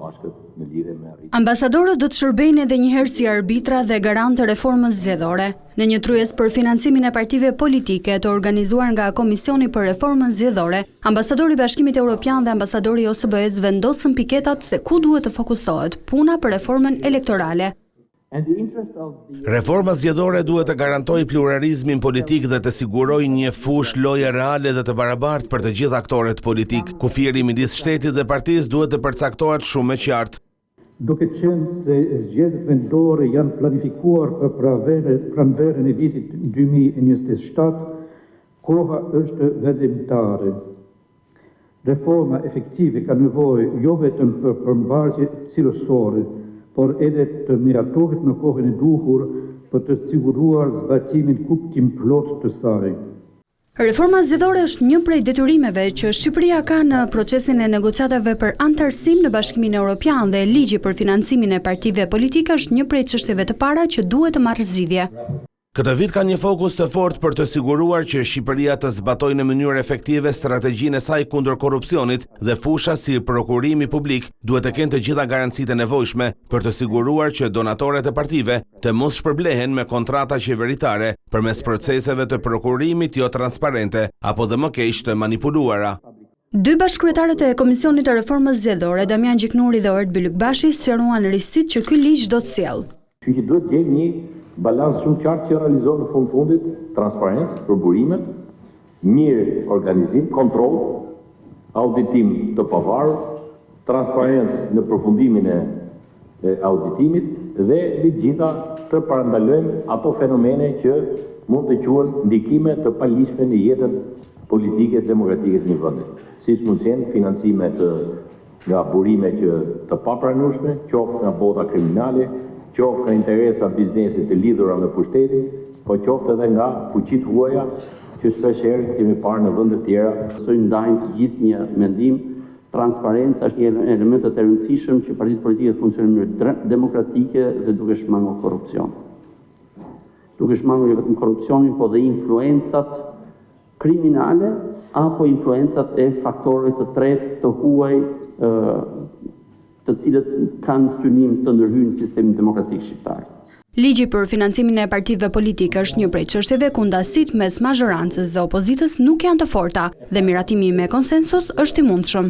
Bashkët në lidhje me arritjen. Ambasadorët do të shërbejnë edhe njëherë si arbitra dhe garant të reformës zgjedhore. Në një tryez për financimin e partive politike të organizuar nga Komisioni për Reformën Zgjedhore, ambasadori i Bashkimit Evropian dhe ambasadori i OSBE-s vendosën piketat se ku duhet të fokusohet puna për reformën elektorale. Reforma zgjedhore duhet të garantojë pluralizmin politik dhe të sigurojë një fushë loje reale dhe të barabartë për të gjithë aktorët politik. Kufiri midis shtetit dhe partisë duhet të përcaktohet shumë më qartë. Duke qenë se zgjedhjet vendore janë planifikuar për pranverën e vitit 2027, koha është vendimtare. Reforma efektive ka nevojë jo vetëm për përmbajtje cilësore, por edhe të miratohet në kohën e duhur për të siguruar zbatimin kuptim plot të saj. Reforma zgjedhore është një prej detyrimeve që Shqipëria ka në procesin e negociatave për anëtarësim në Bashkimin Evropian dhe ligji për financimin e partive politike është një prej çështjeve të para që duhet të marrë zgjidhje. Këtë vit ka një fokus të fortë për të siguruar që Shqipëria të zbatojë në mënyrë efektive strategjinë e saj kundër korrupsionit dhe fusha si prokurimi publik duhet të kenë të gjitha garancitë e nevojshme për të siguruar që donatorët e partive të mos shpërblehen me kontrata qeveritare përmes proceseve të prokurimit jo transparente apo dhe më keq të manipuluara. Dy bashkëkryetarët e Komisionit të Reformës Zgjedhore, Damian Gjiknuri dhe Ort Bylykbashi, sqaruan risitë që ky ligj do të sjellë. Që duhet gjejmë një balans shumë qartë që realizohet në fundit, transparencë, përburimet, mirë organizim, kontroll, auditim të pavarur, transparencë në përfundimin e auditimit dhe të gjitha të parandalojmë ato fenomene që mund të quhen ndikime të paligjshme në jetën politike dhe demokratike të një vendi. Siç mund të jenë financime nga burime që të papranueshme, qoftë nga bota kriminale, qoftë nga interesa biznesit të lidhura me pushtetin, po qoftë edhe nga fuqitë huaja që shpeshherë kemi parë në vende të tjera. Soi ndajmë të gjithë një mendim, transparenca është një element të rëndësishëm që partitë politike të funksionojnë në mënyrë demokratike dhe duke shmangur korrupsion. Duke shmangur jo vetëm korrupsionin, po dhe influencat kriminale apo influencat e faktorëve të tretë të huaj të cilët kanë synim të ndërhyjnë në sistemin demokratik shqiptar. Ligji për financimin e partive politike është një prej çështjeve ku ndasitë mes mazhorancës dhe opozitës nuk janë të forta dhe miratimi me konsensus është i mundshëm.